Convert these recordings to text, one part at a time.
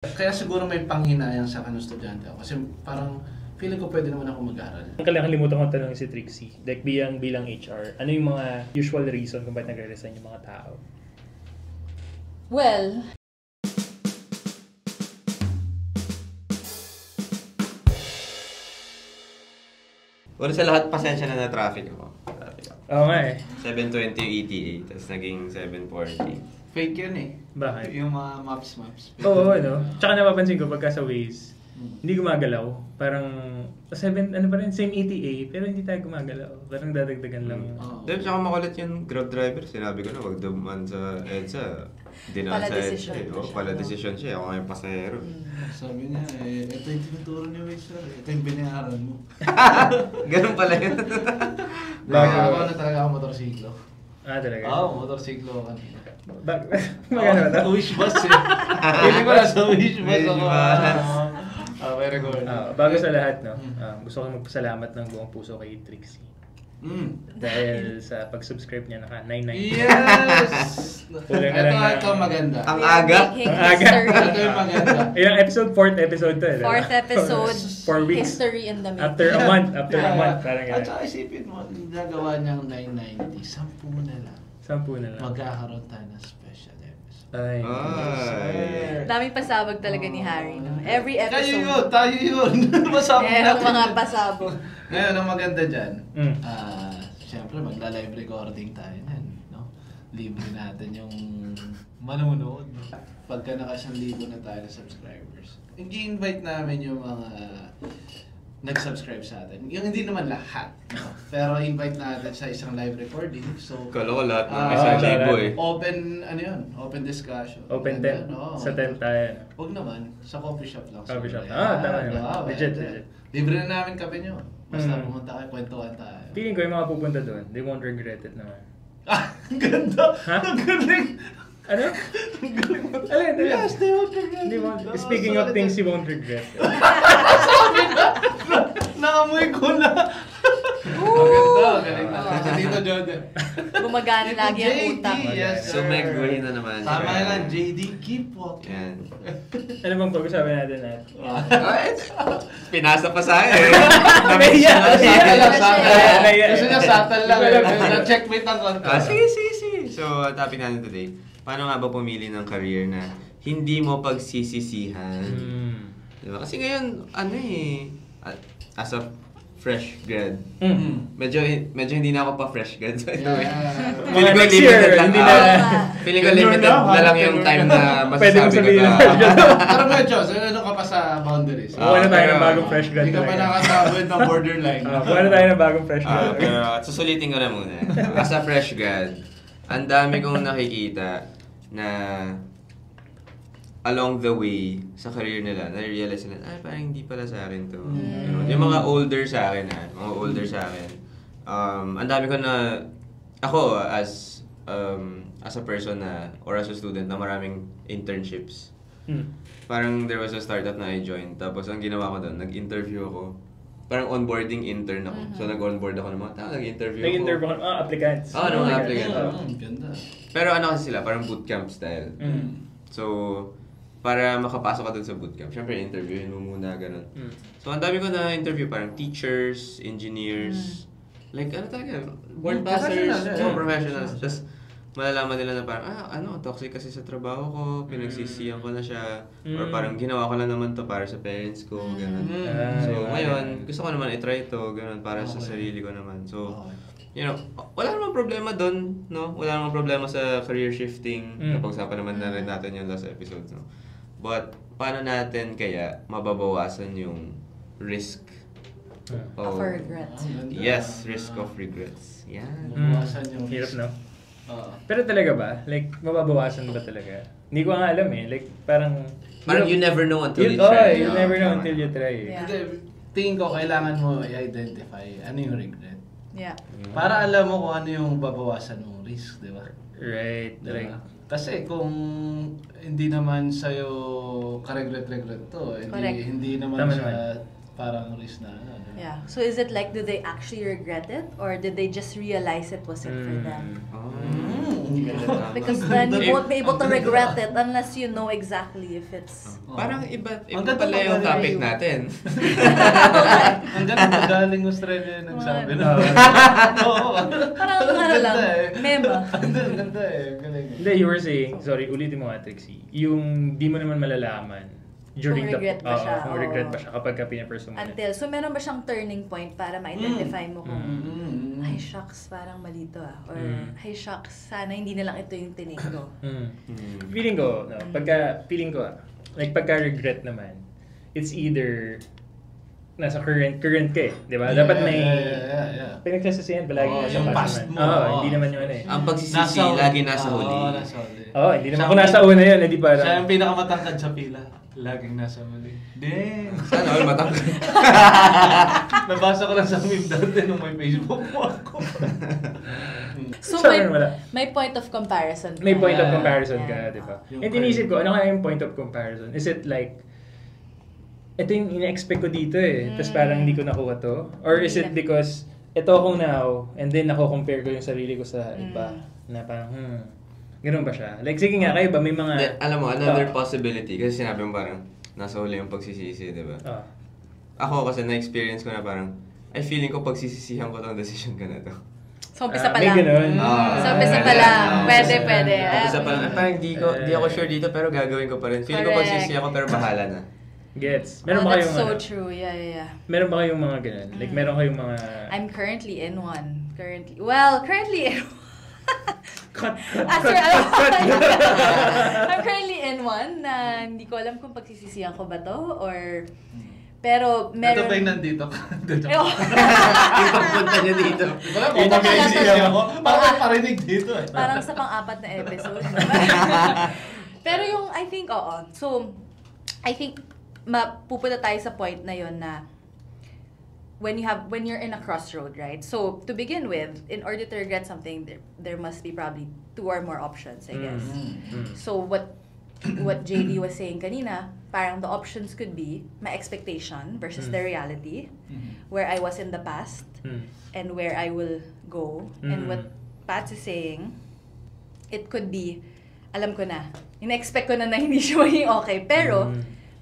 Kaya siguro may panghinayang sa kanong estudyante ako. Kasi parang feeling ko pwede naman ako mag-aral. Ang kalimutan kong tanong si Trixie, like bilang HR, ano yung mga usual reason kung ba't nagre-resign yung mga tao? Well, Una sa lahat, pasensya na traffic ako. Oo nga eh. 7:20 yung ETA, tapos naging 7:40. Fake yun eh. Bakit? Yung mga maps. Oo, ano. Tsaka napapansin ko pagka sa Waze, hindi gumagalaw. Parang, 7, ano pa rin, same ETA, pero hindi tayo gumagalaw. Parang dadagdagan lang yung... Then, tsaka makulit yung Grab driver. Sinabi ko na, wag dumaan sa EDSA. Hindi na sa EDSA. Pala decision siya. Ako nga yung pasahero. Sabi niya, ito yung tinuturo niyo, sir. Ito yung binayaran mo. Ganun pala yun. Ako na talaga ako motorsiklo. Talaga? Oo, motorsiklo ako kanina. Magano na? Wish bus eh. Hindi ko na sa wish bus ako. Very good. Bago sa lahat, no? Gusto ko magpasalamat ng buong puso kay Trixie. Dahil sa pag-subscribe niya naka 990. Yes! Ito maganda. Ang aga. Ito yung maganda. Ilang episode? 4th episode to eh. 4th episode, 4 weeks. history in the making. After a month. Parang At yan. saka isipin mo, nagawa niyang 990, 10 na lang. 10 na lang. Magkakaroon tayo ng special episode. Ay. Daming pasabog talaga ni Harry, no? Every episode. Tayo yun. Masabog Merong natin. mga pasabog. Ngayon, ang maganda dyan, Mm. siyempre magla-live recording tayo nan, no? Libre natin yung manonood. Pagka naka 1,000 na tayo na subscribers, i-invite namin yung mga nag-subscribe sa atin. Yung hindi naman lahat, no? Pero invite natin sa isang live recording. So, Kala ko lahat ng isang libo eh. open, ano yun? Open discussion. Open 10. Sa 10 tayo. Huwag naman, sa coffee shop lang. Coffee shop. Siguro. Tama Yan. naman. Legit. Libre na namin kape nyo. Basta pumunta kayo, kwentuhan tayo. Feeling ko yung mga pupunta doon, they won't regret it naman. Ang ganda! Ha? Ang galing! Ano? Alin? Yes, they won't regret. They won't. Speaking of things you won't regret. Sabi na! Naamoy ko na! Ang ganda, galing na. Si Tito Jordan. Gumagana lagi ang utak. Yes, sir. Sumegway na naman. Tama yan, JD, keep walking. Yan. Ano bang pag-usapan natin natin? Pinasa pa sa akin eh. Nahiya! Kasi niya satal lang. Na-checkmate ang konti. Sige. So, topic natin today. Paano nga ba pumili ng career na hindi mo pagsisisihan? Diba? Kasi ngayon, as a fresh grad, medyo hindi na ako pa fresh grad. So, Mga next year, hindi na. Feeling ko limited na lang yung time na Pwede mo masasabi sabihin ko na na. fresh grad. Pero medyo, ano ka pa sa boundaries? Buwan na tayo ng bagong fresh grad. Hindi ka pa nakatawid ng borderline. Buwan na tayo ng bagong fresh grad. Pero susulitin ko na muna. As a fresh grad, ang dami kong nakikita na along the way sa career nila, na-realize nila, parang hindi pala sa akin to. Yung mga older sa akin, ang dami ko na, ako as a person na, or as a student na maraming internships. Parang there was a startup na I joined, tapos ang ginawa ko doon, nag-interview ako. Parang onboarding intern ako. So nag-onboard ako ng mga tao, nag-interview ako. Nag-interview ako, applicants. Mga applicants. Ganda. Pero ano kasi sila, parang bootcamp style. So, para makapasok ka dun sa bootcamp, syempre interviewin mo muna, ganun. So, ang dami ko na interview, parang teachers, engineers, like ano talaga, board passers, professionals. Just malalaman nila na parang, toxic kasi sa trabaho ko, pinagsisiyan ko na siya, or parang ginawa ko lang naman to para sa parents ko, ganun. So, ngayon, gusto ko naman i-try to, ganun, para sa sarili ko naman. So, wala namang problema doon, no? Wala namang problema sa career shifting. Napag-usapan naman na rin natin yung last episode, no? But, paano natin kaya mababawasan yung risk Of regret. Yes, risk of regrets. Yan. Mabawasan yung Hirap, no? Pero talaga ba? Like, mababawasan ba talaga? Hindi ko nga alam eh. Like, parang you never know until you try. You never know until you try. Yeah. Tingin ko, kailangan mo i-identify ano yung regret. Yeah. Para alam mo kung ano yung babawasan mong risk, di ba? Right. Diba? Kasi kung hindi naman sa'yo ka-regret-regret to, hindi naman Tama siya naman. parang risk na ano. Diba? Yeah. So is it like, do they actually regret it? Or did they just realize it wasn't for them? Because then you won't be able to regret it unless you know exactly if it's... Parang iba Ang ganda pala yung pala topic yun. natin. Ang ganda galing Australia nagsabi na. Oo. Parang ano lang, mema. Ang ganda galing. Hindi, you were saying, sorry, ulitin mo nga, Trixie, yung di mo naman malalaman during Kung regret ba siya, kung regret oo. ba siya kapag ka pinapursue mo. Until, so meron ba siyang turning point para ma-identify mo kung, Mm. ay shucks, parang mali to Or, ay shucks, sana hindi na lang ito yung tinig ko. Feeling ko, no, pagka regret naman, it's either nasa current ka eh, di ba? Dapat may pinagsasasihan palagi nasa yung past past mo. naman. Hindi naman yung ano eh. Ang pagsisisi lagi nasa huli. Nasa huli. Hindi naman kung nasa una yun, hindi parang... Siya yung pinakamatangkad sa pila. Laging nasa muli. Damn! Sana all matangkad. Nabasa ko lang sa meme dati nung may Facebook mo ako. So, Sorry, wala. may point of comparison. May point of Yeah. comparison Yeah. ka, di ba? Yung And inisip ko, ano kaya yung point of comparison? Is it like, ito yung ina-expect ko dito eh, tapos parang hindi ko nakuha to? Or is it because, ito ako now, and then nako-compare ko yung sarili ko sa iba, na parang, ganun ba siya? Like, sige nga, kayo ba, may mga... Hindi, alam mo, another possibility, kasi sinabi mo parang, nasa huli yung pagsisisi, di ba? Ako kasi na-experience ko na parang, ay feeling ko pagsisisihan ko tong decision ko na to. So, umpisa pa may lang. ganun. So, umpisa pa lang. Pwede. Umpisa pa lang, parang di ako sure dito pero gagawin ko pa rin. Feeling ko Correct. pagsisisihan ko pero bahala na. Gets. Meron ba that's kayong so ano? true. Yeah. Meron ba kayong mga ganun? Like, meron kayong mga... I'm currently in one. Currently in Cut. I'm currently in one na hindi ko alam kung pagsisisihan ko ba to or pero meron... Ito ba yung nandito ka? Yung pagpunta niya dito. Wala po, pag-iisip ako. Parang parinig dito eh. Parang sa pang-apat na episode. Pero yung, I think, oo. So, I think, mapupunta tayo sa point na yon na when you're in a crossroad, right? So, to begin with, in order to regret something, there must be probably 2 or more options, I guess. So, what JD was saying kanina, parang the options could be my expectation versus the reality, where I was in the past, and where I will go. And what Pat is saying, it could be, alam ko na, in-expect ko na hindi siya maging okay, pero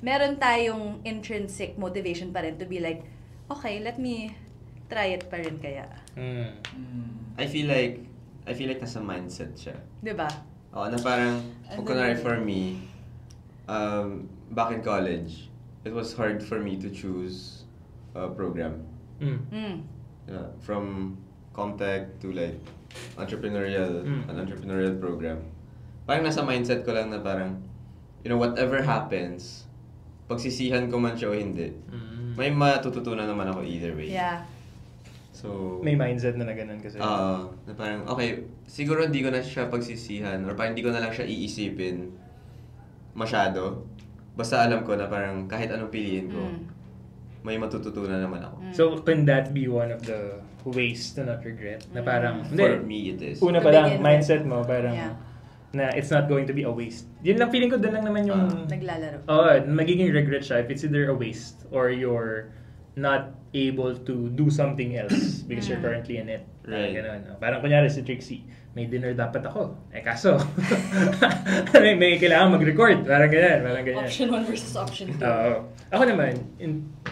meron tayong intrinsic motivation pa rin to be like, okay, let me try it pa rin kaya. I feel like nasa mindset siya. Diba? Oo, na parang, kunwari for me, back in college, it was hard for me to choose a program. Yeah, from Comtech to like an entrepreneurial program. Parang nasa mindset ko lang na parang, whatever happens, pagsisihan ko man siya o hindi, may matututunan naman ako either way. Yeah. So, May mindset na ganun kasi. na parang, okay, siguro hindi ko na siya pagsisihan or parang hindi ko na lang siya iisipin masyado. Basta alam ko na parang kahit anong piliin ko, may matututunan naman ako. So, can that be one of the ways to not regret? Na parang, For me, it is. Una To pa lang, begin with. mindset mo, parang, Yeah. na it's not going to be a waste. Yun lang, feeling ko doon lang naman yung... Naglalaro. Magiging regret siya if it's either a waste or you're not able to do something else because you're currently in it. Right. Ganun, no? Parang kunyari si Trixie, may dinner dapat ako. Kaso, may kailangan mag-record. Parang ganyan. Option 1 versus option 2. Ako naman,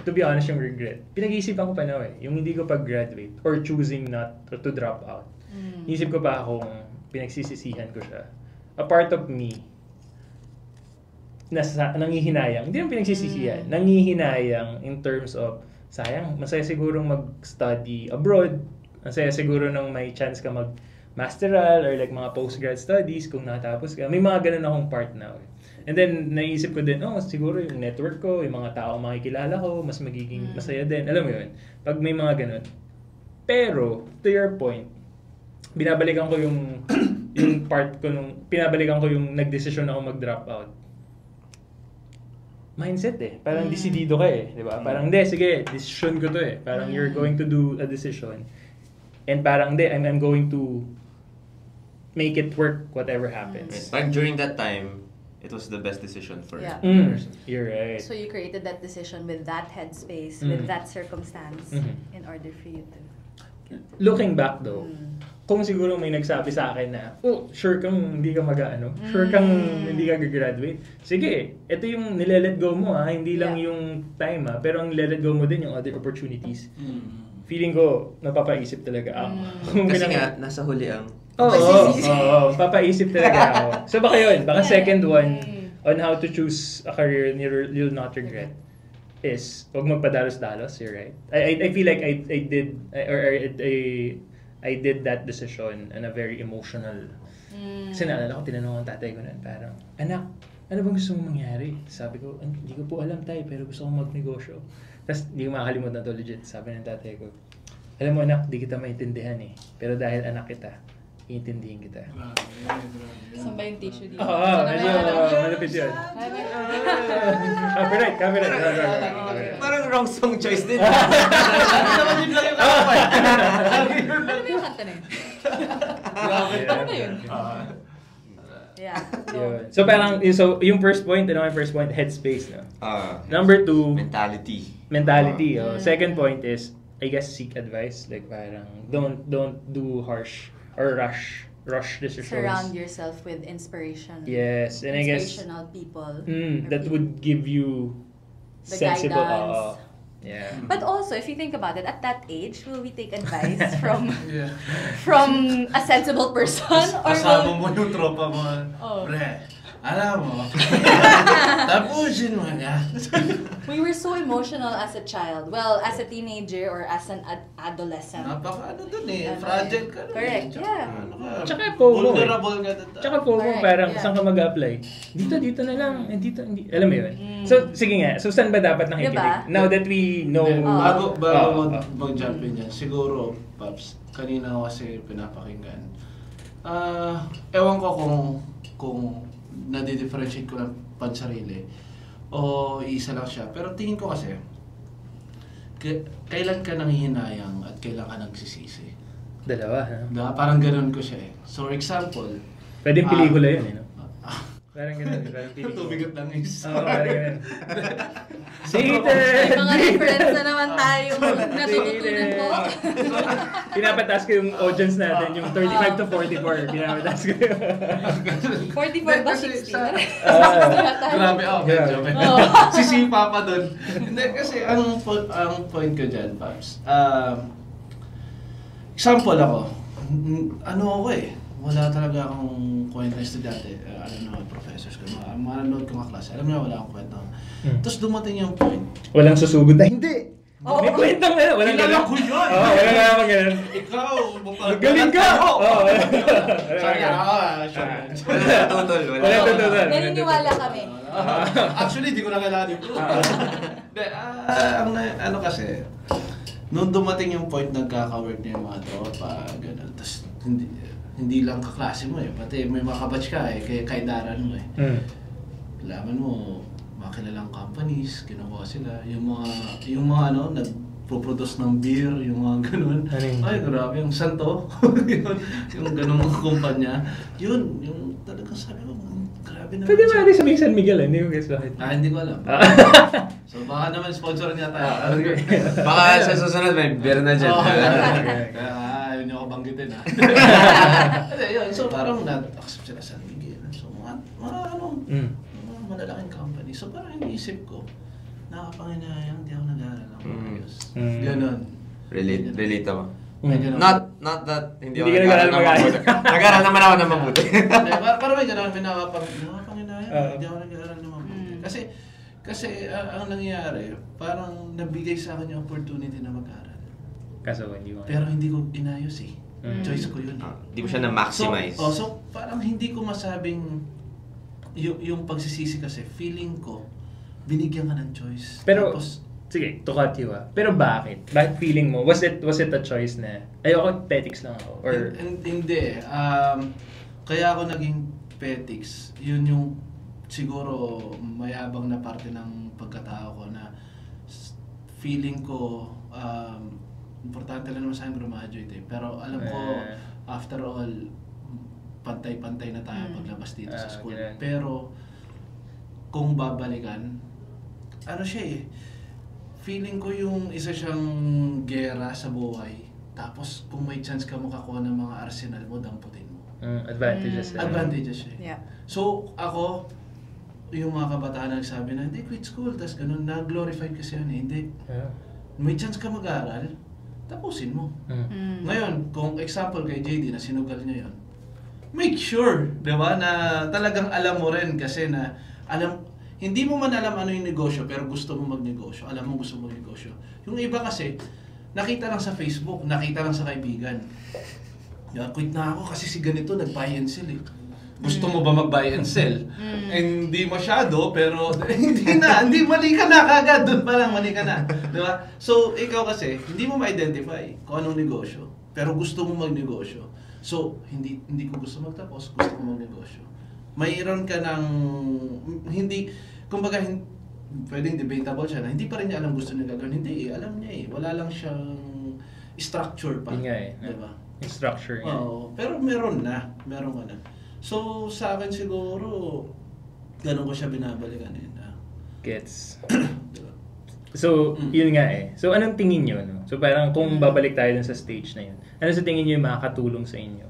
to be honest, yung regret, pinag-iisipan ko pa na yung hindi ko pag-graduate or choosing not or to drop out. Isip ko pa akong pinagsisisihan ko siya. A part of me, nangihinayang. Hindi naman pinagsisisihan. Nangihinayang in terms of, sayang, masaya sigurong mag-study abroad. Masaya siguro nang may chance ka mag-masteral or like mga postgrad studies kung natapos ka. May mga ganun akong part now. And then, naisip ko din, siguro yung network ko, yung mga tao makikilala ko, mas magiging masaya din. Alam mo yun? Pag may mga ganun. Pero, to your point, binabalikan ko yung part ko pinabalikan ko yung nagdesisyon ako mag-drop out. Mindset eh. Parang desidido ka eh. Di ba? Parang, hindi, sige, decision ko to eh. Parang you're going to do a decision. And parang, hindi, I'm going to make it work whatever happens. Parang during that time, it was the best decision for Yeah. the person. You're right. So you created that decision with that headspace, with that circumstance, in order for you to... Looking back though, kung siguro may nagsabi sa akin na, oh, sure kang hindi ka sure kang hindi ka gagraduate. Sige, ito yung nile-let go mo hindi lang yung time pero ang nile-let go mo din yung other opportunities. Feeling ko, napapaisip talaga ako. Kasi nga, nasa huli ang... Oo, papaisip talaga ako. So baka yun, baka second one on how to choose a career you'll not regret is, huwag magpadalos-dalos, you're right. I feel like I did that decision in a very emotional. Kasi naalala ko, tinanong ang tatay ko nun, parang, anak, ano bang gusto mong mangyari? Sabi ko, hindi ko po alam tayo, pero gusto kong magnegosyo. Tapos, hindi ko makakalimutan to legit. Sabi ng tatay ko, alam mo anak, di kita maintindihan pero dahil anak kita, iintindihin kita. Saan ba yung tissue dito? Medyo malapit yun. Copyright. Parang wrong song choice din. Naman yun lang yung kapay. Ano ba yung kanta na yun? Ano ba yun? Yeah. So parang, yung first point, headspace, no? Number 2, mentality. Second point is, I guess, seek advice. Like parang, don't do harsh or rush decisions. Surround yourself with inspiration. Yes, and I guess inspirational people. That would give you the sensible guidance. Yeah. But also, if you think about it, at that age, will we take advice from Yeah. from a sensible person? Or Kasama mo yung tropa mo. Pre, alam mo, tapusin mo na. We were so emotional as a child. Well, as a teenager or as an adolescent. Napaka dun fragile ka. Correct, yeah. Tsaka FOMO vulnerable ka dun. Tsaka FOMO, Correct, parang yeah. saan ka mag-apply? Dito na lang. Dito, hindi. Alam mo yun? So, sige nga. So, saan ba dapat nakikinig? Diba? Now that we know... Bago mag-jump in yan, siguro, Paps, kanina ko kasi pinapakinggan. Ewan ko kung nadi-differentiate ko ng pansarili o isa lang siya. Pero tingin ko kasi, kailan ka nanghihinayang at kailan ka nagsisisi. Dalawa, ha? Parang ganun ko siya So, example, Pwedeng pelikula yun, no? Parang ganun, parang pelikula. tubigat lang is. Oo, parang ganun. May mga reference na naman tayo natututunan ko. Pinapataas ko yung audience natin, yung 35 to 44. Pinapataas ko yun. 44 ba 60? Grabe ako, medyo. Sisipa pa dun. Hindi, kasi ang point ko dyan, Paps. Example ako. Wala talaga akong kwenta estudyante. Alam naman, professors ko. Manonood ko mga klase. Alam na wala akong kwenta. Tapos dumating yung point. Walang susugod na, hindi! May kwentang na, walang Kilala ko yun! Wala naman ganun. Ikaw! Galing ka! Sorry, Wala tutol. Naniniwala kami. Actually, di ko na kailangan yung proof. Ano kasi, nung dumating yung point nagkaka-work na yung mga tropa, gano'n. Tapos hindi lang kaklase mo pati may mga kabatch ka kaya kaidaran mo Laman mo, mga kilalang companies, ginawa sila. Yung mga nagpo-produce ng beer, yung mga ganun. Ay, grabe, yung Santo. yung ganung mga kumpanya. Yun, yung talagang sabi ko, grabe naman. Pwede ba natin sabihin San Miguel, hindi ko guys bakit? Hindi ko alam. So baka naman sponsor niya tayo. Baka sa susunod may beer na dyan. Kaya ayaw niyo ako banggitin Yun, so parang na-accept sila San Miguel. So mga malalaking company. So parang iniisip ko, nakapanginayang, di ako nag-aaral ng maayos. Ganon. Relate ako. May ganon. Not that hindi ako Hindi ka nag-aaral ng maayos. Nag-aaral naman ako ng mabuti. Parang may ganon, may nakapanginayang, hindi ako nag-aaral ng mabuti. Kasi ang nangyayari, parang nabigay sa akin yung opportunity na mag-aral. Kaso hindi mo. Pero hindi ko inayos Choice ko yun Hindi mo siya na-maximize. So parang hindi ko masabing yung pagsisisi kasi, feeling ko, binigyan ka ng choice. Pero, tapos, sige, to cut you Pero bakit? Bakit feeling mo? Was it a choice na, ayoko, petics lang ako? Or... Hindi kaya ako naging petics, yun yung siguro mayabang na parte ng pagkatao ko na feeling ko, importante lang naman sa akin graduate pero alam ko, after all, pantay-pantay na tayo paglabas dito sa school. Ganun. Pero, kung babalikan, feeling ko yung isa siyang gera sa buhay Tapos kung may chance ka makakuha ng mga arsenal mo, damputin mo. Advantages. Advantages siya. Yeah. So ako, yung mga kabataan nagsabi na, hindi, quit school, tas ganun, na-glorified kasi yun, hindi. Yeah. May chance ka mag-aral, tapusin mo. Ngayon, kung example kay JD na sinugal niya yun, make sure, di ba, na talagang alam mo rin kasi na, hindi mo man alam ano yung negosyo, pero gusto mo magnegosyo, alam mo gusto mo magnegosyo. Yung iba kasi, nakita lang sa Facebook, nakita lang sa kaibigan. Yan, quit na ako kasi si ganito nag-buy and sell eh. Gusto mo ba mag-buy and sell? Hindi masyado, pero hindi mali ka na kagad. Doon pa lang, mali ka na. Di ba? So, ikaw kasi, hindi mo ma-identify kung anong negosyo, pero gusto mo magnegosyo. So, hindi ko gusto magtapos, gusto ko magnegosyo. Mayroon ka ng, kumbaga, pwedeng debatable siya na hindi pa rin niya alam gusto niya gagawin. Hindi alam niya eh. Wala lang siyang structure pa. Yun nga eh. Diba? Yung structure niya. Oo. Pero meron ka na. So, sa akin siguro, ganun ko siya binabalikan eh. Gets. Diba? So, yun nga eh. So, anong tingin nyo? No? So, parang kung babalik tayo dun sa stage na yun, ano sa tingin nyo yung makakatulong sa inyo?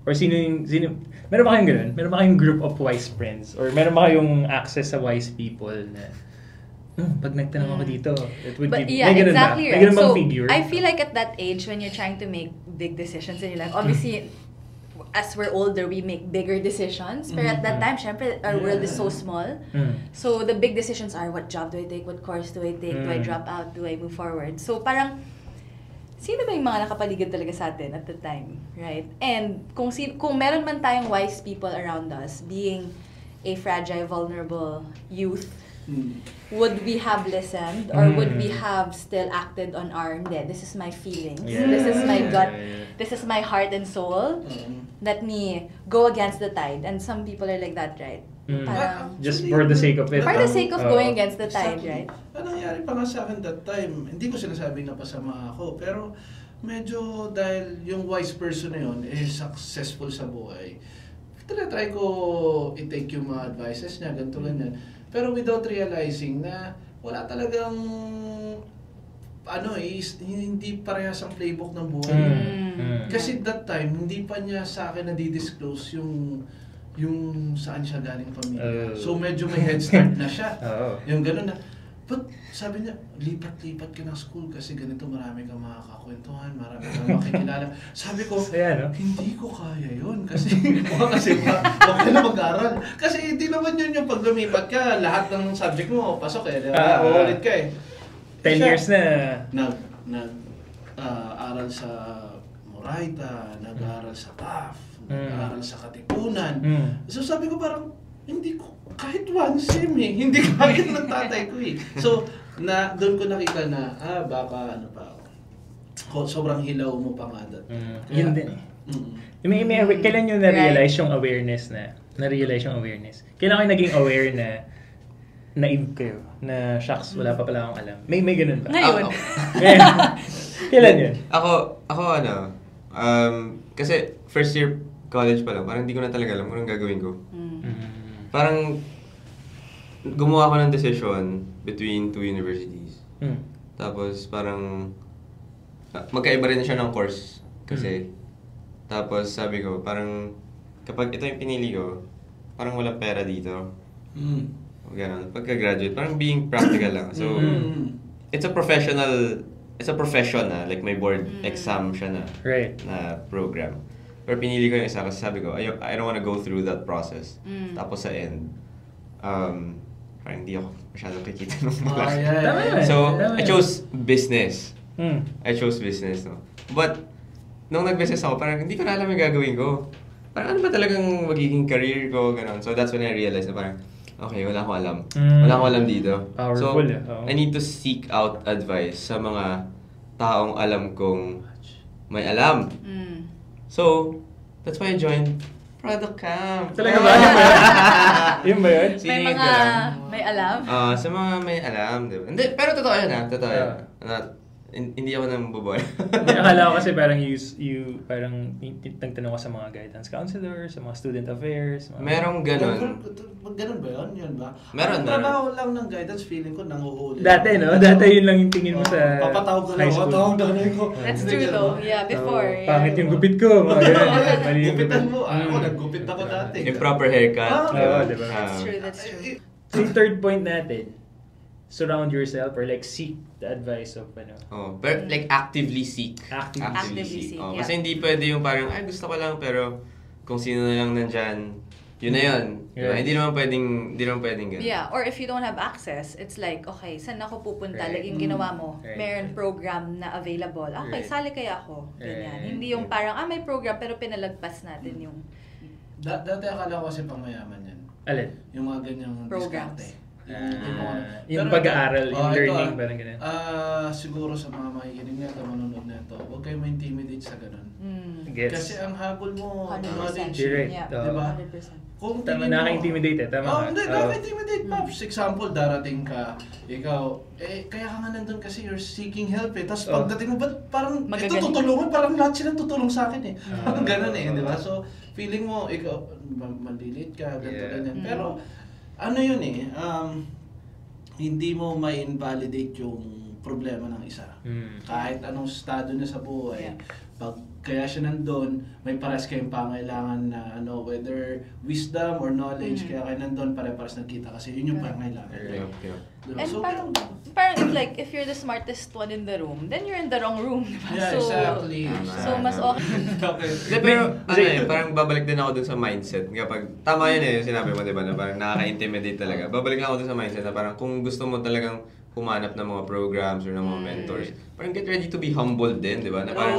Or meron ba kayong ganun? Meron ba kayong group of wise friends? Or meron ba kayong access sa wise people na, pag nagtanong ako dito, it would But be, yeah, may ganun exactly ba? May right. ganun bang So, figure? I feel like at that age, when you're trying to make big decisions in your life, obviously, as we're older, we make bigger decisions. Pero at that time, syempre, our world is so small. So, the big decisions are, what job do I take? What course do I take? Do I drop out? Do I move forward? So, parang, sino ba yung mga nakapaligid talaga sa atin at the time, right? And kung meron man tayong wise people around us, being a fragile, vulnerable youth, would we have listened or would we have still acted on our, hindi, this is my feelings, this is my gut, this is my heart and soul, let me go against the tide. And some people are like that, right? Parang, just for the sake of it. for the sake of going against the tide, right? Ano nangyari pa nga sa akin that time, hindi ko sinasabing napasama ako, pero medyo dahil yung wise person na yun is successful sa buhay, try ko i-take yung mga advices niya, ganito ganyan. Pero without realizing na wala talagang hindi parehas ang playbook ng buhay. Kasi that time, hindi pa niya sa akin na-disclose yung saan siya galing pamilya. So medyo may head start na siya. Yung gano'n na, but sabi niya, lipat-lipat ka ng school kasi ganito marami kang makakakwentuhan, marami kang makikilala. Sabi ko, hindi ko kaya yun kasi huwag ka na mag-aral. Kasi hindi naman yun yung pag lumipat ka, lahat ng subject mo, pasok eh. Uulit ka eh. 10 years na. Nag-aral sa Moraita, nag-aral sa PAF, nag-aral sa Katipunan. So sabi ko parang, hindi ko, kahit one sem eh, hindi kahit ng tatay ko eh. So, doon ko nakita na, baka ano pa ako, sobrang hilaw mo pa nga dati. Yun din eh. Kailan nyo na-realize yung awareness Kailan kayo naging aware na naive kayo? Na, shucks, wala pa pala akong alam. May ganun ba? Ngayon. Kailan yun? Ako kasi first year college pa lang, parang hindi ko na talaga alam kung anong gagawin ko. Parang, gumawa ako ng decision between two universities. Tapos parang, magkaiba rin siya ng course. Kasi, tapos sabi ko, parang, kapag ito yung pinili ko, parang walang pera dito. Ganon. Pagka-graduate, parang being practical lang. So, it's a profession like may board exam siya na program. Pero pinili ko yung isa kasi sabi ko, I don't wanna go through that process. Tapos sa end, parang hindi ako masyadong kikita ng malaki. So, I chose business. No? But, nung nag-business ako, parang hindi ko na alam yung gagawin ko. Parang ano ba talagang magiging career ko, gano'n. So, that's when I realized na parang, okay, wala akong alam. Wala akong alam dito. Powerful, so, I need to seek out advice sa mga taong alam kong may alam. So, that's why I joined Product Camp. Talaga ba? Yun ba yun? May mga may alam? Sa mga may alam, diba? Hindi, pero totoo yun ha. Totoo yun. Hindi ako nang bobola. Akala ko kasi parang parang nagtanong ka sa mga guidance counselor, sa mga student affairs. Merong ganun. Ganun ba yun? Yun ba? Meron, Ang trabaho lang ng guidance, feeling ko nanguhuli. Dati, no? Dati yun lang yung tingin mo sa papatawag ko lang, high school. papatawag na ko. That's true though. Yeah, before. Oh, pangit yung gupit ko. Mga ganun. Mali yung Gupitan gupit. mo. Ako, naggupit ako dati. Improper haircut. Oo, diba? That's true, that's true. So yung third point natin, surround yourself or like seek the advice of Pero like actively seek. Actively seek, yeah. Kasi hindi pwede yung parang, ay gusto ko lang, pero kung sino na lang nandyan, yun na yun. Diba? Yes. Hindi naman pwedeng ganun. Yeah, or if you don't have access, it's like, okay, saan ako pupunta? Right. Like yung ginawa mo, Right. meron program na available. Okay, Right. sali kaya ako. Ganyan. Right. Hindi yung parang, may program, pero pinalagpas natin yung Dati akala ko kasi pang mayaman yan. Alin? Yung mga ganyang Programs. diskarte. Yung pag-aaral, yung learning, ito, parang ganun. siguro sa mga makikinig nito, manonood nito, huwag kayo ma-intimidate sa ganun. Gets. Kasi ang habol mo, 100%. knowledge. You're right. Yeah, Diba? 100%. Kung Tama, tingin mo- nakaka-intimidate eh. Tama ka. Hindi, Oo. nakaka-intimidate, Pops. Example, darating ka, ikaw, kaya ka nga nandun kasi you're seeking help eh. Tapos pagdating mo, ba't parang, ito Magagaling. tutulungan, parang lahat sila tutulong sa akin eh. Parang ganun eh, di ba? So, feeling mo, ikaw, maliliit ka, ganito, Yeah. ganyan. Pero, ano yun eh, hindi mo ma-invalidate yung problema ng isa. Kahit anong estado niya sa buhay, Yeah. pag kaya siya nandun, may pares kayong pangailangan na whether wisdom or knowledge, kaya kayo nandun, pare-pares nagkita kasi yun yung pangailangan. Yeah. Diba? And So, parang if you're the smartest one in the room, then you're in the wrong room, diba? yeah, exactly. So mas okay. Okay. Hindi, pero parang babalik din ako dun sa mindset. Kapag, tama yun yung sinabi mo, diba, na parang nakaka-intimidate talaga. Babalik ako dun sa mindset na parang kung gusto mo talagang humanap ng mga programs or ng mga mentors, parang get ready to be humble din, di ba? Na parang,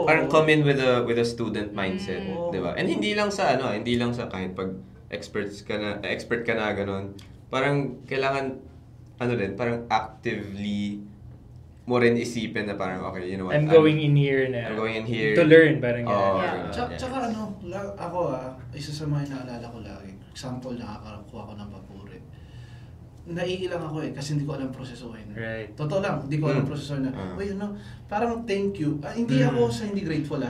parang come in with a student mindset, di ba? And hindi lang sa kahit pag expert ka na ganun. Parang kailangan parang actively mo rin isipin na parang okay, you know what? I'm going in here to learn, parang Oh, ganun. Yeah. Tsaka ako isa sa mga naalala ko lagi, example, nakakakuha ko ng papurit. Naiilang ako kasi hindi ko alam prosesuhin. Right. Totoo lang, hindi ko alam prosesuhin na, parang thank you. Hindi ako sa hindi grateful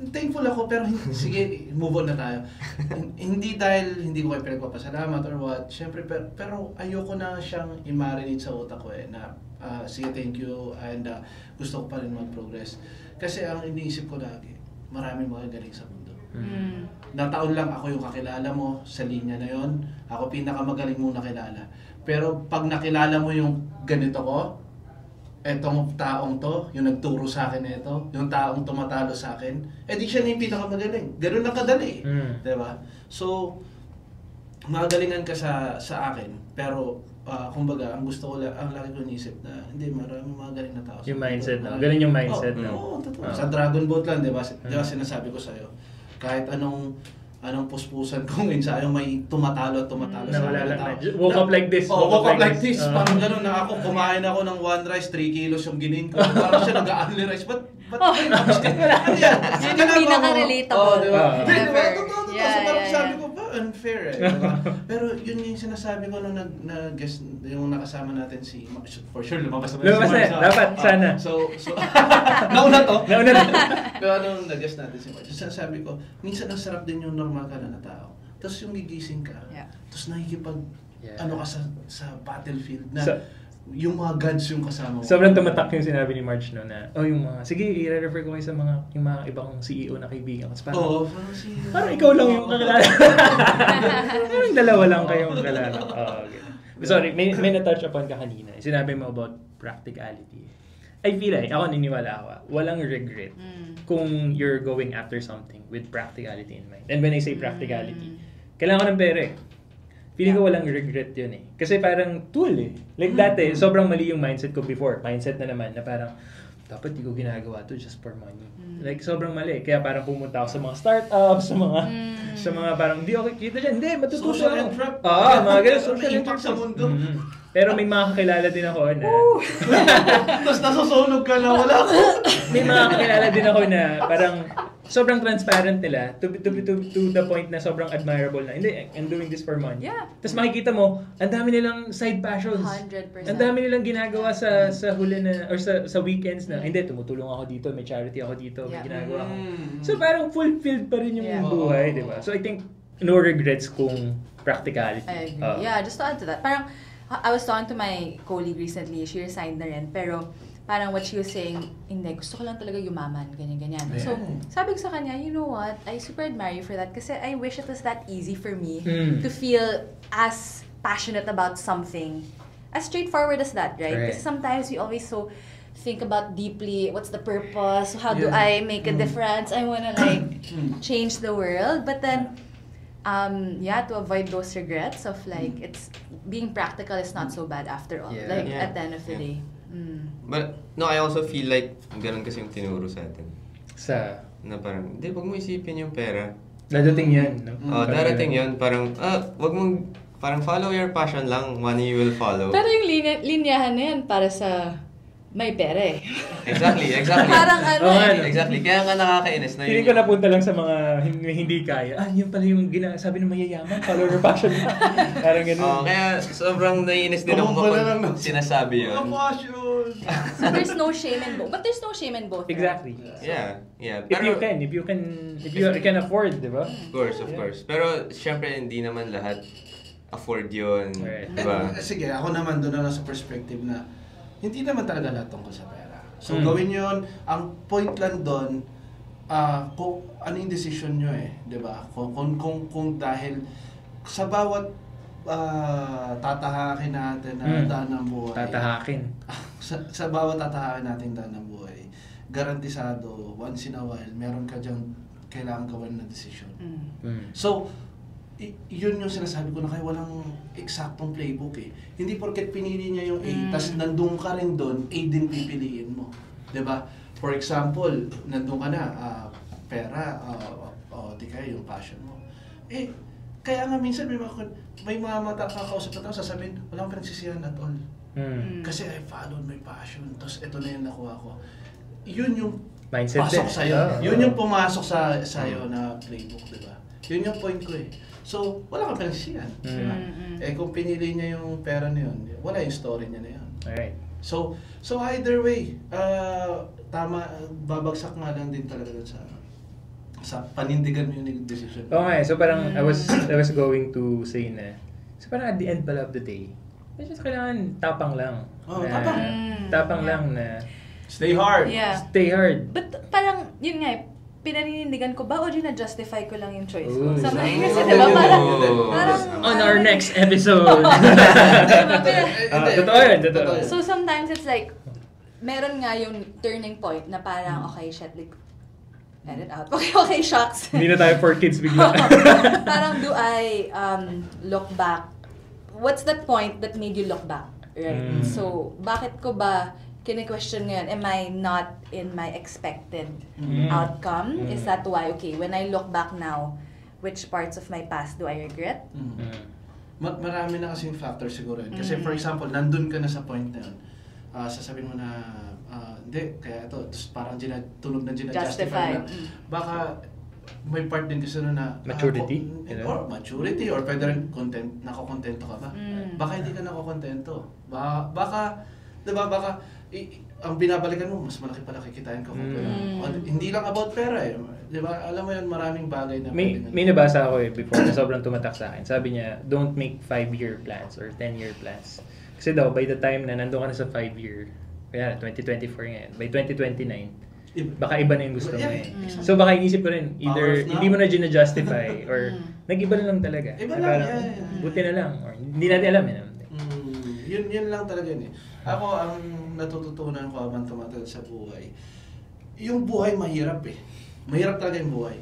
Thankful ako pero sige, move on na tayo. Hindi dahil hindi ko kayo pinagpapasalamat or what. Siyempre, pero ayoko na siyang i-marinate sa utak ko na sige, thank you and gusto ko pa rin mag-progress. Kasi ang iniisip ko lagi, maraming mga galing sa mundo. Nataon lang ako yung kakilala mo sa linya na yon. Ako pinakamagaling mong nakilala. Pero pag nakilala mo yung ganito ko, etong taong to, yung nagturo sa akin ito, yung taong tumatalo sa akin, di siya na yung pinakamagaling. Ganun lang kadali. Diba? So, magalingan ka sa akin, pero kumbaga, ang gusto ko lang, ang lagi ko inisip na, hindi, maraming mga galing na tao. Yung mindset, no? Ganun yung mindset, no? Oo, totoo. Sa Dragon Boat lang, diba? Diba sinasabi ko sa'yo, kahit anong puspusan kong ensayo, may tumatalo sa Nawala akin na lang tao. na. Woke up like this. Woke up like this. Parang gano'n na ako, kumain ako ng 1 rice, 3 kilos yung ginin ko. Parang siya nag-a-only rice. Ba't ano yan? Yun yung pinaka-relatable. Oo, diba? Never. Diba? Totoo. Yeah, So parang yeah, sabi yeah. ko, unfair diba? Pero yun yung sinasabi ko nung nag-guest, yung nakasama natin si, for sure, lumabas naman Lumabas na, dapat, sana. So, nauna to. Nauna na. Pero nung nag-guest natin si Marge, sinasabi ko, minsan ang sarap din yung normal ka na tao. Tapos yung gigising ka, tapos nakikipag, ano ka sa battlefield na, yung mga gods yung kasama mo. Sobrang tumatak yung sinabi ni Marge no na, yung mga, sige, i-refer ko kayo sa yung mga ibang CEO na kaibigan ko. Oo, parang ikaw lang yung kakilala. Parang dalawa lang kayong kakilala. Okay. Sorry, may na-touch upon ka kanina. Sinabi mo about practicality. I feel like, ako niniwala ako, walang regret kung you're going after something with practicality in mind. And when I say practicality, kailangan ko ng pera eh. Feeling ko walang regret yun eh. Kasi parang tool eh. Like dati, sobrang mali yung mindset ko before. Mindset na naman na parang, dapat di ko ginagawa to just for money. Like sobrang mali. Kaya parang pumunta ako sa mga startups, sa mga parang, hindi okay kita dyan. Hindi, matututo social ako. entrap. Mga ganun, social impact sa mundo. Pero may mga kakilala din ako na, Tapos nasusunog ka na, wala ko. may mga kakilala din ako na parang sobrang transparent nila to the point na sobrang admirable na. Hindi, I'm doing this for money. Yeah. Tapos makikita mo, ang dami nilang side passions. 100%. Ang dami nilang ginagawa sa huli na or sa weekends na hindi, tumutulong ako dito, may charity ako dito, may Yeah. ginagawa ako. So parang fulfilled pa rin yung Yeah. buhay, di ba? So I think no regrets kung practicality. I agree. Yeah, just to add to that. Parang, I was talking to my colleague recently, she resigned na rin, pero parang what she was saying, hindi, gusto ko lang talaga yumaman, ganyan-ganyan. So, sabi ko sa kanya, you know what, I super admire you for that kasi I wish it was that easy for me to feel as passionate about something, as straightforward as that, right? Kasi sometimes we always think about deeply, what's the purpose, how do I make a difference, I wanna like change the world, but then, to avoid those regrets of like, it's being practical is not so bad after all, like at the end of the day. But, no, I also feel like, ganun kasi yung tinuro sa atin. Na parang, hindi, wag mo isipin yung pera. Dadating yan, no? Darating yun. Parang, wag mong, parang follow your passion lang, money will follow. Pero yung linyahan na yan para sa may pera eh. Exactly. Parang Exactly. Kaya nga nakakainis na Feeling ko napunta lang sa mga hindi kaya. Yun pala yung sabi ng mayayaman, follow your passion. Parang ganun. Kaya sobrang naiinis din ako kapag sinasabi yun. So there's no shame in both. But there's no shame in both. Exactly. Yeah. If you can afford, di ba? Of course. Pero syempre hindi naman lahat afford yun. Right. Diba? Sige, ako naman doon na sa perspective na hindi naman talaga lahat tungkol sa pera. So gawin yun, ang point lang doon, kung ano yung decision nyo di ba? Kung dahil sa bawat tatahakin natin na daan ng buhay. Tatahakin. sa bawat tatahakin natin daan ng buhay, garantisado, once in a while, meron ka diyang kailangan gawin na decision. So, yun yung sinasabi ko na kayo walang eksaktong playbook Hindi porket pinili niya yung A, tas nandun ka rin doon, A din pipiliin mo. 'Di ba? For example, nandun ka na, pera, di kaya yung passion mo. Kaya nga minsan may mga makakausap na tao, sasabihin, walang pinagsisihan at all. Kasi I followed my passion, tapos ito na yung nakuha ko. Yun yung mindset pasok din. sa'yo. Yun yung pumasok sa'yo na playbook, 'di ba? Yun yung point ko So, wala kang pinagsisihan. Diba? Kung pinili niya yung pera na yun, wala yung story niya na yun. Alright. So either way, tama, babagsak nga lang din talaga sa panindigan mo yung decision. Okay, so parang I was going to say na, so parang at the end pala of the day, medyo kailangan tapang lang. Tapang lang na Stay hard. Yeah. Stay hard. But parang, yun nga pinaninindigan ko ba o na-justify ko lang yung choice ko? Ooh. Sometimes kasi diba parang on our next episode. Totoo yun. So sometimes it's like, meron nga yung turning point na parang, okay, shit, like, edit out. Okay, shucks. Hindi na tayo for kids bigla. Parang do I look back? What's that point that made you look back? Right? So, bakit ko ba kine-question ngayon, am I not in my expected outcome? Is that why, okay, when I look back now, which parts of my past do I regret? Marami na kasing factor siguro yun. Kasi for example, nandun ka na sa point na yun, sasabihin mo na, hindi, kaya ito, parang tunog na justify na. Baka may part din kasi na maturity? Or maturity, or pwede rin nakokontento ka ba? Baka hindi ka nakokontento. Baka, diba, ang binabalikan mo, mas malaki pala kikitain ka kung hindi lang about pera Diba? Alam mo yun, maraming bagay na may nabasa ako before na sobrang tumatak sa akin. Sabi niya, don't make 5-year plans or 10-year plans. Kasi daw, by the time na nandun ka na sa 5-year, kaya 2024 ngayon, by 2029, baka iba na yung gusto mo So baka inisip ko rin, either hindi mo na gina-justify or nag-iba na lang talaga. Iba lang, buti na lang, or hindi natin alam Yun lang talaga yun Ako, ang natututunan ko habang tumatagal sa buhay, yung buhay mahirap Mahirap talaga yung buhay.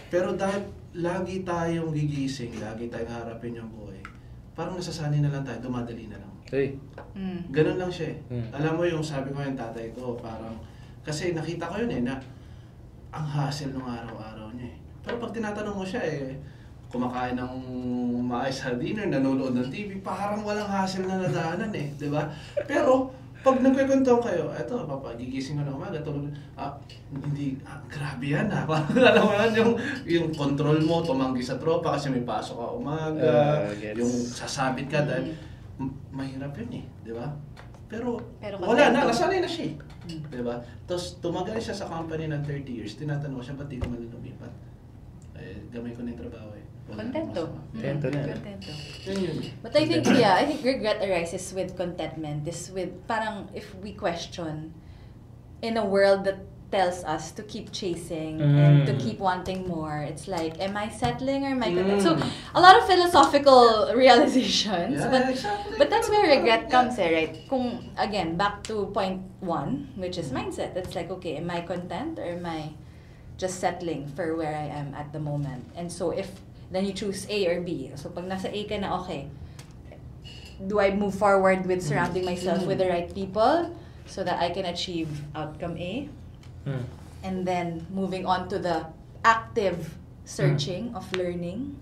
Pero dahil lagi tayong gigising, lagi tayong harapin yung buhay, parang nasasanay na lang tayo, dumadali na lang. Ganun lang siya Alam mo yung sabi ko yung tatay ko, parang, kasi nakita ko yun na ang hassle ng araw-araw niya Pero pag tinatanong mo siya kumakain ng maayos sa dinner, nanonood ng TV, parang walang hassle na nadaanan di ba? Pero pag nagkikwentuhan kayo, eto, gigising ko na umaga, tulog, grabe yan ha. Parang alam mo yan, yung control mo, tumanggi sa tropa kasi may pasok ka umaga, yung sasabit ka dahil, mahirap yun di ba? Pero wala na, nasanay na siya di ba? Tapos tumagal siya sa company ng 30 years, tinatanong siya, ba't di ka man lumipat? Gamay ko na yung trabaho Contento. Contento na. Contento. Yun. But I think regret arises with contentment. Is with parang if we question in a world that tells us to keep chasing and to keep wanting more. It's like, am I settling or am I content? So a lot of philosophical realizations. But that's where regret comes, right? Kung again, back to point 1, which is mindset. It's like, okay, am I content or am I just settling for where I am at the moment? And so if then you choose A or B. So pag nasa A ka na, okay, do I move forward with surrounding myself with the right people so that I can achieve outcome A? And then moving on to the active searching of learning.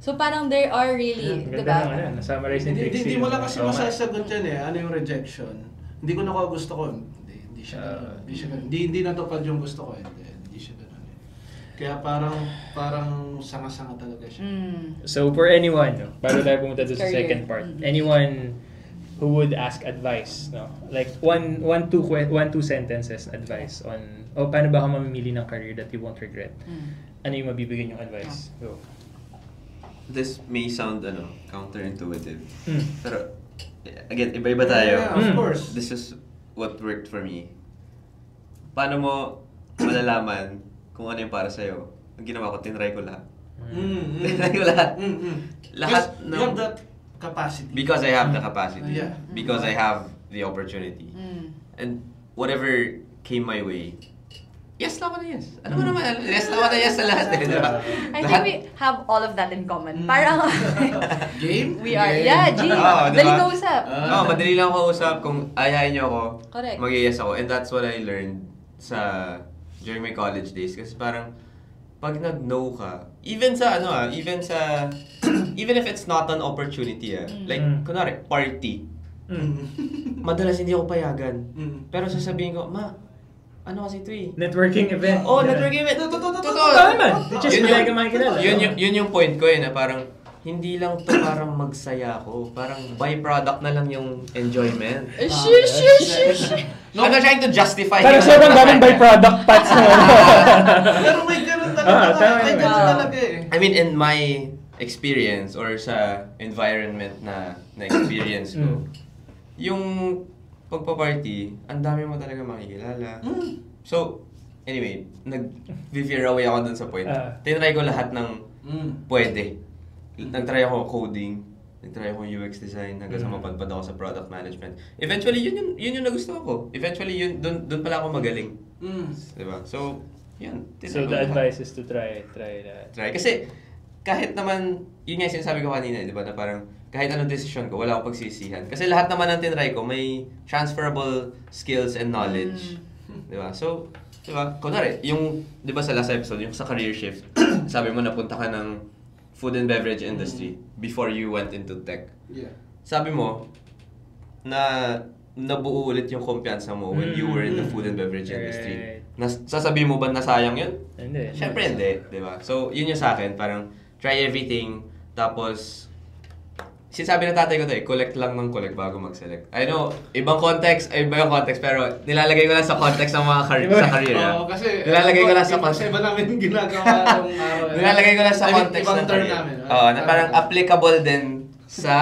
So parang there are really, diba? Na-summarize ni Trixie. Hindi mo lang kasi masasagot yan ano yung rejection. Hindi ko nakuha gusto ko. Hindi siya ganun. Hindi natupad yung gusto ko. Hindi siya ganun. Kaya parang sanga-sanga talaga siya. So for anyone, bago tayo pumunta doon sa second part, anyone who would ask advice, no? Like one, two sentences advice on, paano ba ka mamimili ng career that you won't regret? Ano yung mabibigyan yung advice? Go. This may sound counterintuitive. Pero again, iba-iba tayo. Yeah, of course. This is what worked for me. Paano mo malalaman kung ano yung para sa'yo? Ang ginawa ko, tinry ko lahat. Tinry ko lahat. Lahat you have that capacity. Because I have the capacity. Yeah. Because I have the opportunity. And whatever came my way, yes na ako na yes. Ano mo naman? Yes na ako na yes sa lahat. Diba? I think we have all of that in common. Parang Game? we are, yeah, G. Dali ka usap. Madali lang ako usap. Kung ayahin niyo ako, Correct. mag-yes ako. And that's what I learned during my college days. Kasi parang, pag nag-no ka, even if it's not an opportunity, like, kunwari, party, madalas hindi ako payagan. Pero sasabihin ko, ano kasi ito Networking event. Networking event. Totoo naman. Just talaga makikilala. Yun yung point ko na parang, hindi lang to parang magsaya ako. Parang byproduct na lang yung enjoyment. Shush. I'm not trying to justify. Parang sobrang daming byproduct paths na. Pero may ganun talaga. I mean, in my experience or sa environment na experience ko, yung pagpa-party, ang dami mo talaga makikilala. So, anyway, nag-veer away ako dun sa point. Tinry ko lahat ng pwede. Nag-try ako coding, nag-try ako UX design, hanggang sa mapadpad ako sa product management. Eventually, yun yung nagustuhan ko. Eventually, dun pala ako magaling. Diba? So, yun. So, the advice is to try that. Try. Kasi, kahit naman, yun nga yung sinasabi ko kanina, di ba, na parang, kahit anong decision ko, wala akong pagsisihan. Kasi lahat naman ng tinry ko, may transferable skills and knowledge. Di ba? So, di ba, kunwari, yung, di ba sa last episode, yung sa career shift, sabi mo napunta ka ng food and beverage industry before you went into tech. Yeah. Sabi mo, nabuo ulit yung kumpiyansa mo when you were in the food and beverage industry. Sasabihin mo ba na sayang yun? Hindi. Siyempre hindi, di ba? So, yun yung sa akin, parang try everything, tapos, sinasabi ng tatay ko collect lang ng collect bago mag-select. I know, iba yung context, pero nilalagay ko lang sa context ng mga sa career. Kasi nilalagay ko lang sa context. Kasi iba namin ginagawa yung araw. Nilalagay ko lang sa context ibang ng term career. namin. Na parang applicable din sa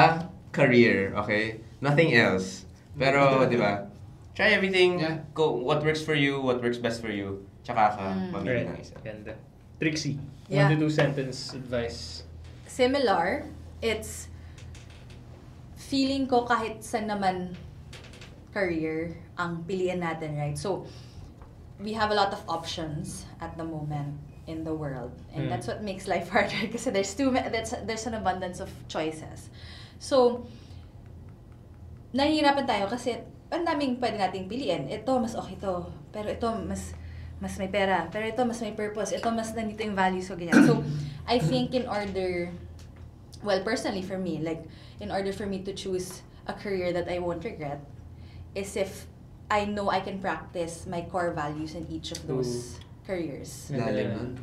career, okay? Nothing else. Pero, di ba? Try everything. Yeah. Go, what works for you, what works best for you. Tsaka ka mamili ng isa. Ganda. Trixie, Yeah. 1 to 2 sentence advice. Similar, it's feeling ko kahit saan naman career ang piliin natin, right? So, we have a lot of options at the moment in the world. And that's what makes life harder kasi there's an abundance of choices. So, nahihirapan tayo kasi ang daming pwede nating piliin. Ito, mas okay to. Pero ito, mas may pera. Pero ito, mas may purpose. Ito, mas nandito yung values ko, ganyan. So, I think personally for me, like, in order for me to choose a career that I won't regret, is if I know I can practice my core values in each of those careers. Ganda nun.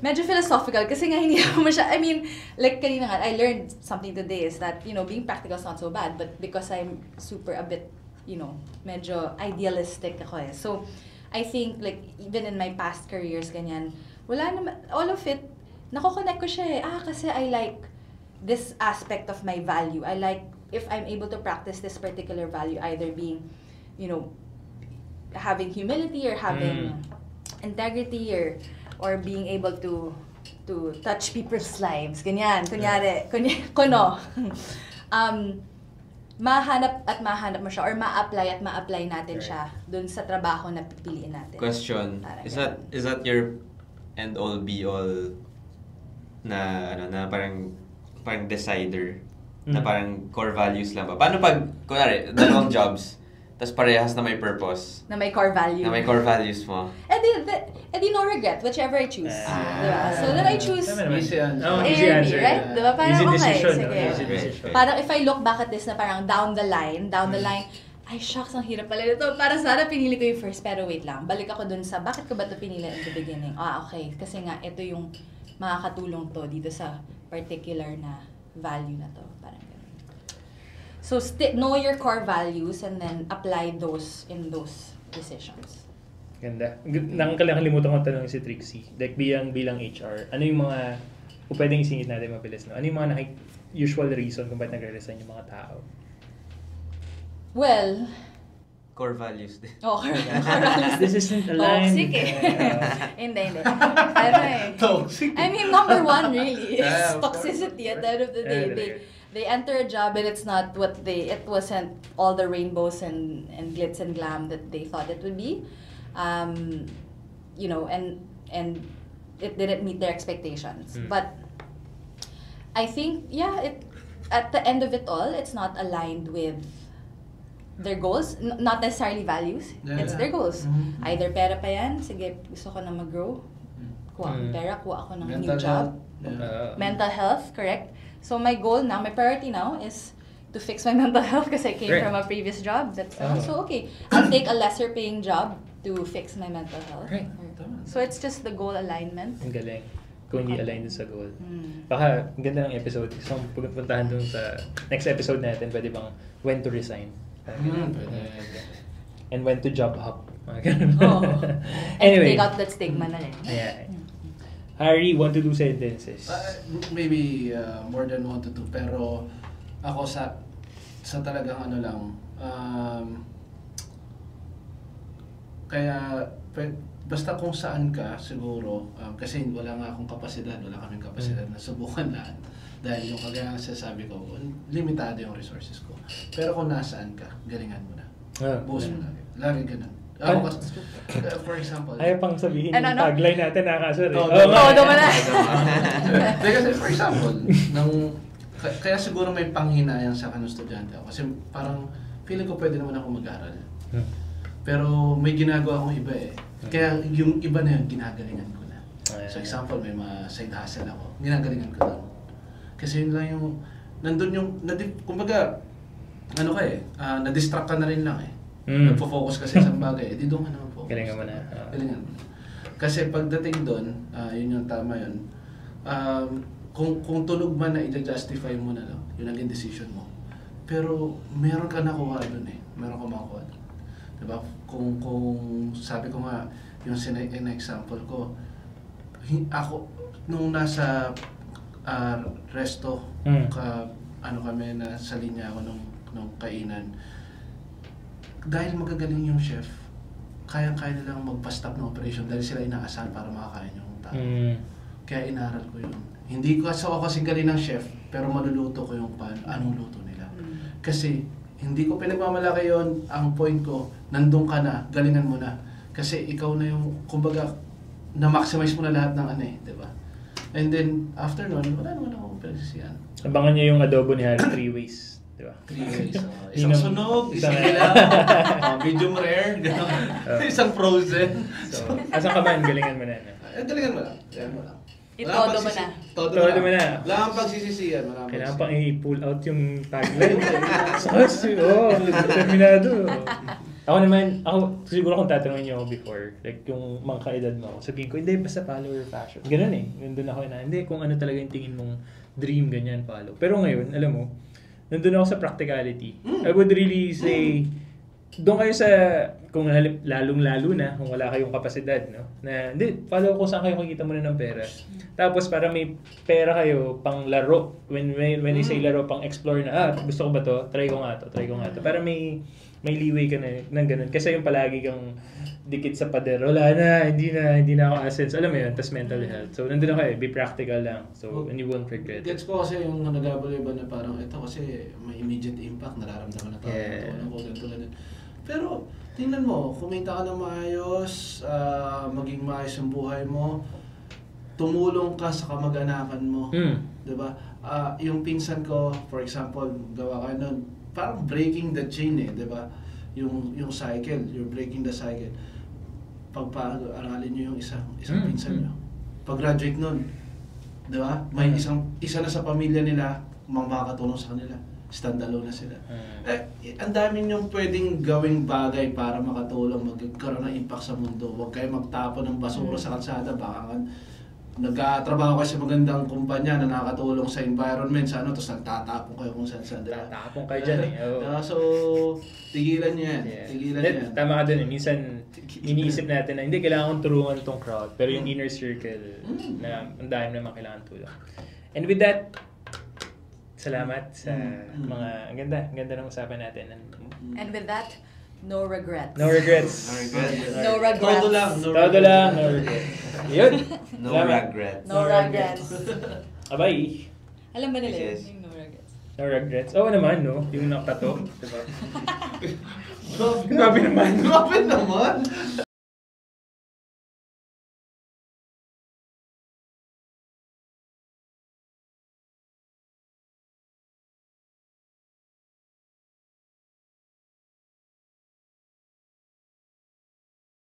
Medyo philosophical kasi nga hindi ako I mean, like kanina nga, I learned something today is that, being practical is not so bad, but because I'm super a bit, medyo idealistic ako eh. So, I think like even in my past careers, ganyan, wala naman, all of it, nako-connect ko siya eh. Kasi I like this aspect of my value. I like if I'm able to practice this particular value, either being, having humility or having integrity or being able to touch people's lives. Ganyan, kunyari, mahanap mo siya or ma-apply natin siya dun sa trabaho na pipiliin natin. Question, is that your end all be all na parang decider na parang core values lang ba? Paano pag kunwari dalawang jobs tapos parehas na may purpose. Na may core value. Na may core values mo. Eh di no regret, whichever I choose. Diba? So then I choose Easy answer. Easy answer. right? Diba? Parang Easy okay, decision. sige. Easy decision. Parang if I look back at this na parang down the line, ay shucks, ang hirap pala nito. Para sana pinili ko yung first, pero wait lang. Balik ako dun sa, bakit ko ba ito pinili in the beginning? Okay. Kasi nga, ito yung makakatulong to dito sa particular na value na to. Parang ganun. So, know your core values and then apply those in those decisions. Ganda. Nakalimutan ko tanong si Trixie. Like bilang HR, ano yung mga, kung pwedeng isingit natin mabilis, no? Ano yung mga usual reason kung ba't nagre-resign yung mga tao? Well, core values din. core values. This isn't aligned. Toxic eh. Hindi. Ano eh. Toxic. I mean, number one really is Yeah, of toxicity at the end of the day. They enter a job and it wasn't all the rainbows and glitz and glam that they thought it would be. And it didn't meet their expectations. But I think, at the end of it all, it's not aligned with their goals, not necessarily values. Yeah. It's their goals. Mm-hmm. Either pera pa yan, sige, gusto ko na mag-grow. Kuha akong pera, kuha ako ng new Mental job. health. Mental health, correct. So my goal now, my priority now is to fix my mental health because I came from a previous job. That's so okay. I'll take a lesser paying job to fix my mental health. Right. So it's just the goal alignment. Ang galing. Kung hindi aligned sa goal. Baka, ang ganda ng episode. So, puntahan dun sa next episode natin, pwede bang when to resign? Pwede. And when to job hop. Anyway. Take out that stigma na rin. Yeah. Harry, 1 to 2 sentences. Maybe more than 1 to 2, pero ako sa talagang ano lang, kaya basta kung saan ka siguro, kasi wala nga akong kapasidad, wala kaming kapasidad na subukan lahat. Dahil yung kagaya ng sasabi ko, limitado yung resources ko. Pero kung nasaan ka, galingan mo na. Buhos mo lagi. Lagi ganun. Ako kasi, for example, ayaw pang sabihin Ano? yung tagline natin nakasur eh. Todo mo na. Kasi for example, kaya siguro may panghinayang sa kanong estudyante ako. Kasi parang feeling ko pwede naman ako mag-aral. Pero may ginagawa akong iba eh. Kaya yung iba na yun, ginagalingan ko na. So example, may mga side hustle ako. Ginagalingan ko lang. Kasi yun lang yung, nandun yung, kumbaga, ano ka eh, na-distract ka na rin lang eh. Nagpo-focus kasi sa bagay, di doon ka naman focus. Galingan mo na. Galingan mo na. Kasi pagdating doon, yun yung tama yun. Kung tunog man na i-justify mo na lang, yun ang decision mo. Pero meron ka nakuha doon eh. Meron ka makuha doon. Diba? Kung sabi ko nga, yung example ko, ako, nung nasa resto, ano kami, nasa linya ako nung kainan, dahil magagaling yung chef, kaya nilang magpa-stop ng operation dahil sila inaasahan para makakain yung tao. Kaya inaral ko yun. Hindi ko ako kasing galing ng chef, pero maluluto ko yung anong luto nila. Kasi hindi ko pinagmamalaki yun. Ang point ko, nandun ka na, galingan mo na. Kasi ikaw na yung, kumbaga, na-maximize mo na lahat ng ano eh, di ba? And then, after nun, wala naman akong pinagsisiyan. Abangan niyo yung adobo ni Harry 3 ways. Diba? 3 ways. Isang sunog, isang ilaw, medium rare, gano'n. Isang frozen. So, asan ka man, galingan mo na. Galingan mo lang. Galingan mo lang. Itodo mo na. Todo mo na. Wala kang pagsisisihan. Kailangan pang i-pull out yung tagline. Determinado. Ako siguro kung tatanungin niyo ako before, like yung mga kaedad mo ako, sabihin ko, hindi, basta follower fashion. Ganun eh. Nandun ako na, hindi, kung ano talaga yung tingin mong dream, ganyan, follow. Pero ngayon, alam mo, nandun ako sa practicality. I would really say, doon kayo sa, kung lalong-lalo na, kung wala kayong kapasidad, no? Na, hindi, follow ko saan kayo kikita muna ng pera. Tapos, para may pera kayo pang laro. When you say laro, pang explore na, gusto ko ba to? Try ko nga to. Para may leeway ka na ng ganun. Kasi yung palagi kang dikit sa pader, wala na, hindi na ako assets. Alam mo yun, tas mental health. So, nandun ako be practical lang. So, and you won't regret it. Gets ko kasi yung nagabaliw na parang ito kasi may immediate impact, nararamdaman na tao. Yeah. Pero, tingnan mo, kumita ka ng maayos, maging maayos ang buhay mo, tumulong ka sa kamag-anakan mo. Diba? Yung pinsan ko, for example, gawa ka nun, parang breaking the chain diba? Yung cycle, you're breaking the cycle. Pag-aralin nyo yung isang pinsan nyo. Pag-graduate nun, diba? May isa na sa pamilya nila, makakatulong sa kanila. Stand-alone na sila. Ang dami niyong pwedeng gawing bagay para makatulong, magkaroon ng impact sa mundo. Huwag kayo magtapon ng basura sa kalsada. Baka nagtatrabaho kayo sa magandang kumpanya na nakakatulong sa environment, sa tapos nagtatapon kayo kung saan. Tatapon kayo dyan So, tigilan niyo yan. Tigilan niyo yan. Tama ka dun eh. Minsan, iniisip natin na hindi kailangan kong tulungan tong crowd. Pero yung inner circle, na ang dami naman kailangan tulong. And with that, salamat sa mga, ang ganda ng usapan natin. And with that, no regrets. No regrets. No regrets. Todo lang, no regrets. Yun. No regrets. No regrets. Abay. Alam ba nila Yes. yung no regrets? No regrets. Oo naman, no? Yung nakatato. Diba? Grabe naman. Grabe naman!